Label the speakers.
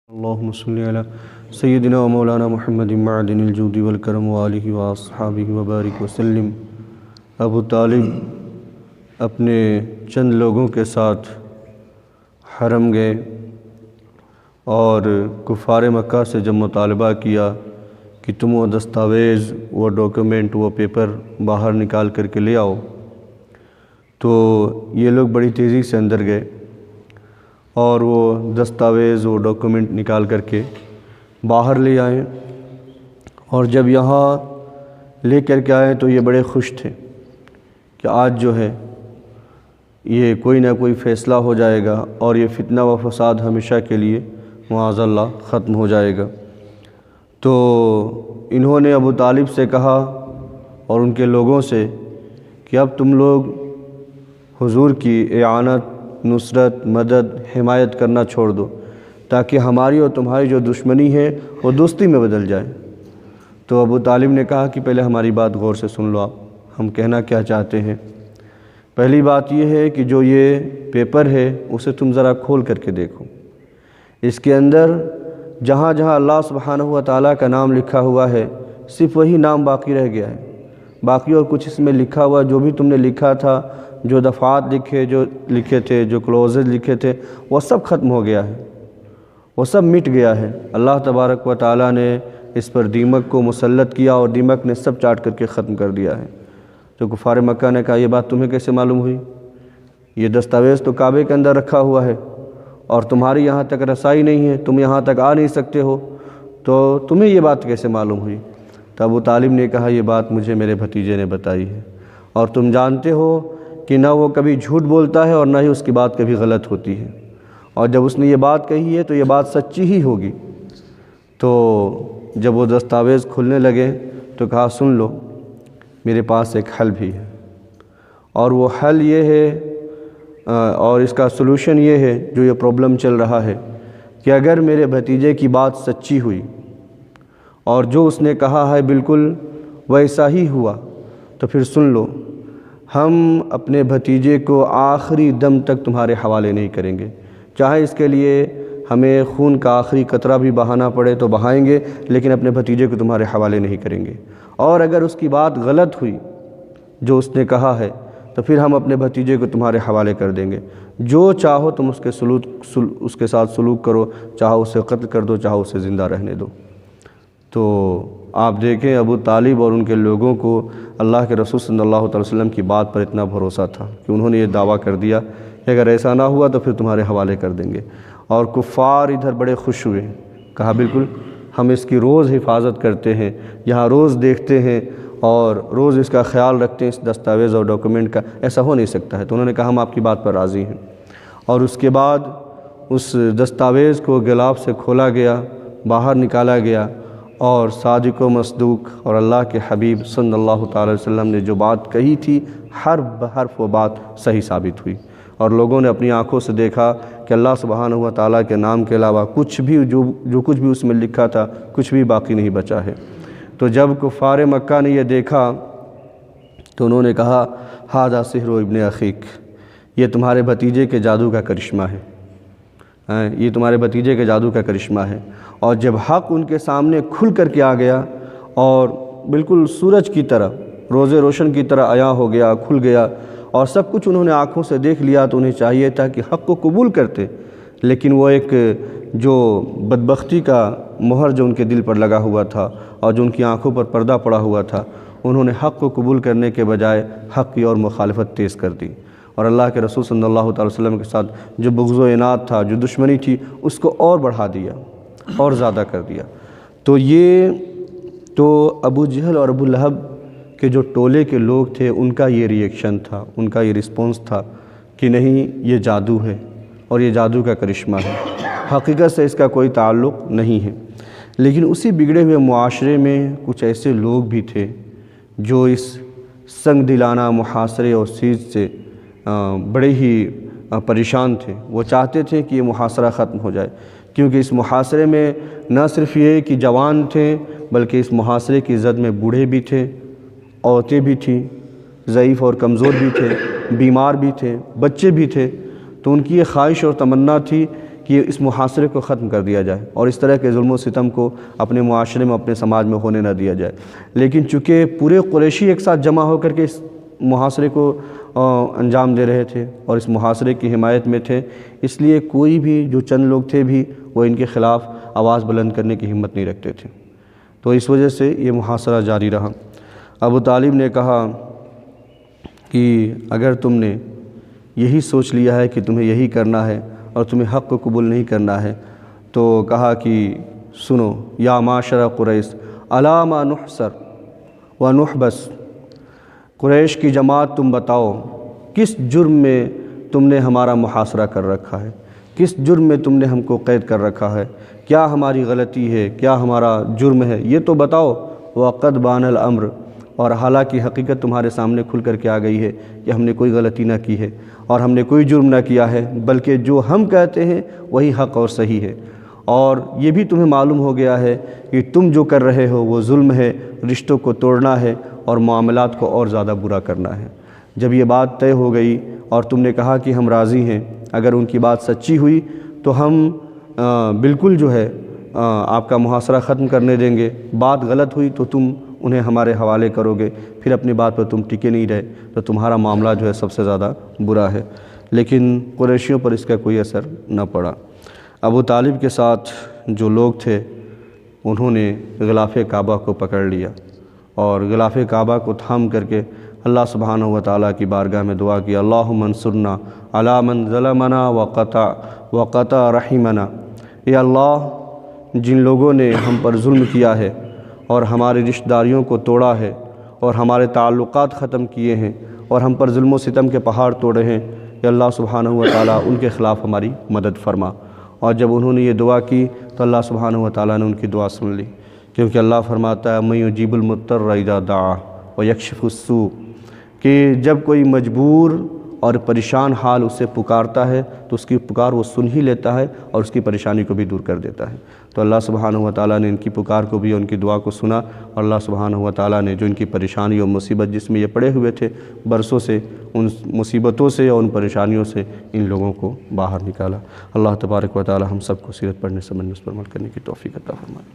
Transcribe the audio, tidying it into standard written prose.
Speaker 1: اللہم صلی علی سیدنا و مولانا محمد معدن الجود والکرم وآلہ واصحابہ وبارک وسلم۔ ابو طالب اپنے چند لوگوں کے ساتھ حرم گئے اور کفار مکہ سے جب مطالبہ کیا کہ تم وہ دستاویز، وہ ڈاکیومنٹ، وہ پیپر باہر نکال کر کے لے آؤ، تو یہ لوگ بڑی تیزی سے اندر گئے اور وہ دستاویز، وہ ڈاکیومنٹ نکال کر کے باہر لے آئے، اور جب یہاں لے کر کے آئے تو یہ بڑے خوش تھے کہ آج جو ہے یہ کوئی نہ کوئی فیصلہ ہو جائے گا اور یہ فتنہ و فساد ہمیشہ کے لیے معاذ اللہ ختم ہو جائے گا۔ تو انہوں نے ابو طالب سے کہا اور ان کے لوگوں سے کہ اب تم لوگ حضور کی اعانت، نصرت، مدد، حمایت کرنا چھوڑ دو تاکہ ہماری اور تمہاری جو دشمنی ہے وہ دوستی میں بدل جائے۔ تو ابو طالب نے کہا کہ پہلے ہماری بات غور سے سن لو، آپ ہم کہنا کیا چاہتے ہیں۔ پہلی بات یہ ہے کہ جو یہ پیپر ہے اسے تم ذرا کھول کر کے دیکھو، اس کے اندر جہاں جہاں اللہ سبحانہ و تعالیٰ کا نام لکھا ہوا ہے صرف وہی نام باقی رہ گیا ہے، باقی اور کچھ اس میں لکھا ہوا جو بھی تم نے لکھا تھا، جو دفعات لکھے تھے، جو کلوزز لکھے تھے، وہ سب ختم ہو گیا ہے، وہ سب مٹ گیا ہے۔ اللہ تبارک و تعالیٰ نے اس پر دیمک کو مسلط کیا اور دیمک نے سب چاٹ کر کے ختم کر دیا ہے۔ تو کفار مکہ نے کہا یہ بات تمہیں کیسے معلوم ہوئی؟ یہ دستاویز تو کعبے کے اندر رکھا ہوا ہے اور تمہاری یہاں تک رسائی نہیں ہے، تم یہاں تک آ نہیں سکتے ہو، تو تمہیں یہ بات کیسے معلوم ہوئی؟ تو ابو طالب نے کہا یہ بات مجھے میرے بھتیجے نے بتائی ہے، اور تم جانتے ہو کہ نہ وہ کبھی جھوٹ بولتا ہے اور نہ ہی اس کی بات کبھی غلط ہوتی ہے، اور جب اس نے یہ بات کہی ہے تو یہ بات سچی ہی ہوگی۔ تو جب وہ دستاویز کھلنے لگے تو کہا سن لو، میرے پاس ایک حل بھی ہے، اور وہ حل یہ ہے اور اس کا سلوشن یہ ہے جو یہ پرابلم چل رہا ہے کہ اگر میرے بھتیجے کی بات سچی ہوئی اور جو اس نے کہا ہے بالکل ویسا ہی ہوا تو پھر سن لو، ہم اپنے بھتیجے کو آخری دم تک تمہارے حوالے نہیں کریں گے، چاہے اس کے لیے ہمیں خون کا آخری قطرہ بھی بہانا پڑے تو بہائیں گے، لیکن اپنے بھتیجے کو تمہارے حوالے نہیں کریں گے، اور اگر اس کی بات غلط ہوئی جو اس نے کہا ہے تو پھر ہم اپنے بھتیجے کو تمہارے حوالے کر دیں گے، جو چاہو تم اس کے ساتھ سلوک کرو، چاہو اسے قتل کر دو، چاہو اسے زندہ رہنے دو۔ تو آپ دیکھیں ابو طالب اور ان کے لوگوں کو اللہ کے رسول صلی اللہ علیہ وسلم کی بات پر اتنا بھروسہ تھا کہ انہوں نے یہ دعویٰ کر دیا کہ اگر ایسا نہ ہوا تو پھر تمہارے حوالے کر دیں گے، اور کفار ادھر بڑے خوش ہوئے، کہا بالکل ہم اس کی روز حفاظت کرتے ہیں، یہاں روز دیکھتے ہیں اور روز اس کا خیال رکھتے ہیں، اس دستاویز اور ڈاکیومنٹ کا، ایسا ہو نہیں سکتا ہے۔ تو انہوں نے کہا ہم آپ کی بات پر راضی ہیں، اور اس کے بعد اس دستاویز کو غلاف سے کھولا گیا، باہر نکالا گیا، اور صادق و مصدوق اور اللہ کے حبیب صلی اللہ تعالی وسلم نے جو بات کہی تھی حرف بحرف وہ بات صحیح ثابت ہوئی، اور لوگوں نے اپنی آنکھوں سے دیکھا کہ اللہ سبحانہ و تعالیٰ کے نام کے علاوہ کچھ بھی جو کچھ بھی اس میں لکھا تھا کچھ بھی باقی نہیں بچا ہے۔ تو جب کفار مکہ نے یہ دیکھا تو انہوں نے کہا ھذا سحر ابن اخیک، یہ تمہارے بھتیجے کے جادو کا کرشمہ ہے، یہ تمہارے بھتیجے کے جادو کا کرشمہ ہے۔ اور جب حق ان کے سامنے کھل کر کے آ گیا اور بالکل سورج کی طرح، روز روشن کی طرح عیاں ہو گیا، کھل گیا، اور سب کچھ انہوں نے آنکھوں سے دیکھ لیا، تو انہیں چاہیے تھا کہ حق کو قبول کرتے، لیکن وہ ایک جو بدبختی کا مہر جو ان کے دل پر لگا ہوا تھا اور جو ان کی آنکھوں پر پردہ پڑا ہوا تھا، انہوں نے حق کو قبول کرنے کے بجائے حق کی اور مخالفت تیز کر دی، اور اللہ کے رسول صلی اللہ تعالی وسلم کے ساتھ جو بغض و عناد تھا، جو دشمنی تھی، اس کو اور بڑھا دیا اور زیادہ کر دیا۔ تو یہ تو ابو جہل اور ابو لہب کے جو ٹولے کے لوگ تھے ان کا یہ ری ایکشن تھا، ان کا یہ رسپونس تھا کہ نہیں یہ جادو ہے اور یہ جادو کا کرشمہ ہے، حقیقت سے اس کا کوئی تعلق نہیں ہے۔ لیکن اسی بگڑے ہوئے معاشرے میں کچھ ایسے لوگ بھی تھے جو اس سنگ دلانہ محاصرے اور سیج سے بڑے ہی پریشان تھے، وہ چاہتے تھے کہ یہ محاصرہ ختم ہو جائے، کیونکہ اس محاصرے میں نہ صرف یہ کہ جوان تھے بلکہ اس محاصرے کی زد میں بوڑھے بھی تھے، عورتیں بھی تھیں، ضعیف اور کمزور بھی تھے، بیمار بھی تھے، بچے بھی تھے۔ تو ان کی یہ خواہش اور تمنا تھی کہ اس محاصرے کو ختم کر دیا جائے اور اس طرح کے ظلم و ستم کو اپنے معاشرے میں اپنے سماج میں ہونے نہ دیا جائے۔ لیکن چونکہ پورے قریشی ایک ساتھ جمع ہو کر کے اس محاصرے کو انجام دے رہے تھے اور اس محاصرے کی حمایت میں تھے، اس لیے کوئی بھی جو چند لوگ تھے بھی وہ ان کے خلاف آواز بلند کرنے کی ہمت نہیں رکھتے تھے، تو اس وجہ سے یہ محاصرہ جاری رہا۔ ابو طالب نے کہا کہ اگر تم نے یہی سوچ لیا ہے کہ تمہیں یہی کرنا ہے اور تمہیں حق کو قبول نہیں کرنا ہے، تو کہا کہ سنو یا معاشر قریش الا ما نحصر و نحبس، قریش کی جماعت تم بتاؤ کس جرم میں تم نے ہمارا محاصرہ کر رکھا ہے، کس جرم میں تم نے ہم کو قید کر رکھا ہے، کیا ہماری غلطی ہے، کیا ہمارا جرم ہے، یہ تو بتاؤ۔ وقد بان الامر، اور حالانکہ حقیقت تمہارے سامنے کھل کر کے آ گئی ہے کہ ہم نے کوئی غلطی نہ کی ہے اور ہم نے کوئی جرم نہ کیا ہے، بلکہ جو ہم کہتے ہیں وہی حق اور صحیح ہے، اور یہ بھی تمہیں معلوم ہو گیا ہے کہ تم جو کر رہے ہو وہ ظلم ہے، رشتوں کو توڑنا ہے اور معاملات کو اور زیادہ برا کرنا ہے۔ جب یہ بات طے ہو گئی اور تم نے کہا کہ ہم راضی ہیں، اگر ان کی بات سچی ہوئی تو ہم بالکل جو ہے آپ کا محاصرہ ختم کرنے دیں گے، بات غلط ہوئی تو تم انہیں ہمارے حوالے کرو گے، پھر اپنی بات پر تم ٹکے نہیں رہے تو تمہارا معاملہ جو ہے سب سے زیادہ برا ہے۔ لیکن قریشیوں پر اس کا کوئی اثر نہ پڑا۔ ابو طالب کے ساتھ جو لوگ تھے انہوں نے غلاف کعبہ کو پکڑ لیا اور غلاف کعبہ کو تھام کر کے اللہ سبحانہ و تعالیٰ کی بارگاہ میں دعا کی، اللہم انصرنا علی من ظلمنا وقطع رحمنا، اے اللہ جن لوگوں نے ہم پر ظلم کیا ہے اور ہماری رشتہ داریوں کو توڑا ہے اور ہمارے تعلقات ختم کیے ہیں اور ہم پر ظلم و ستم کے پہاڑ توڑے ہیں، کہ اللہ سبحانہ و تعالیٰ ان کے خلاف ہماری مدد فرما۔ اور جب انہوں نے یہ دعا کی تو اللہ سبحانہ و تعالیٰ نے ان کی دعا سن لی، کیونکہ اللہ فرماتا ہے من یجیب المضطر اذا دعا ویکشف السوء، کہ جب کوئی مجبور اور پریشان حال اسے پکارتا ہے تو اس کی پکار وہ سن ہی لیتا ہے اور اس کی پریشانی کو بھی دور کر دیتا ہے۔ تو اللہ سبحانہ و تعالیٰ نے ان کی پکار کو بھی، ان کی دعا کو سنا، اور اللہ سبحانہ و تعالیٰ نے جو ان کی پریشانی اور مصیبت جس میں یہ پڑے ہوئے تھے برسوں سے، ان مصیبتوں سے اور ان پریشانیوں سے ان لوگوں کو باہر نکالا۔ اللہ تبارک و تعالیٰ ہم سب کو سیرت پڑھنے سمجھنے اس پر عمل کرنے کی توفیق عطا فرمائے۔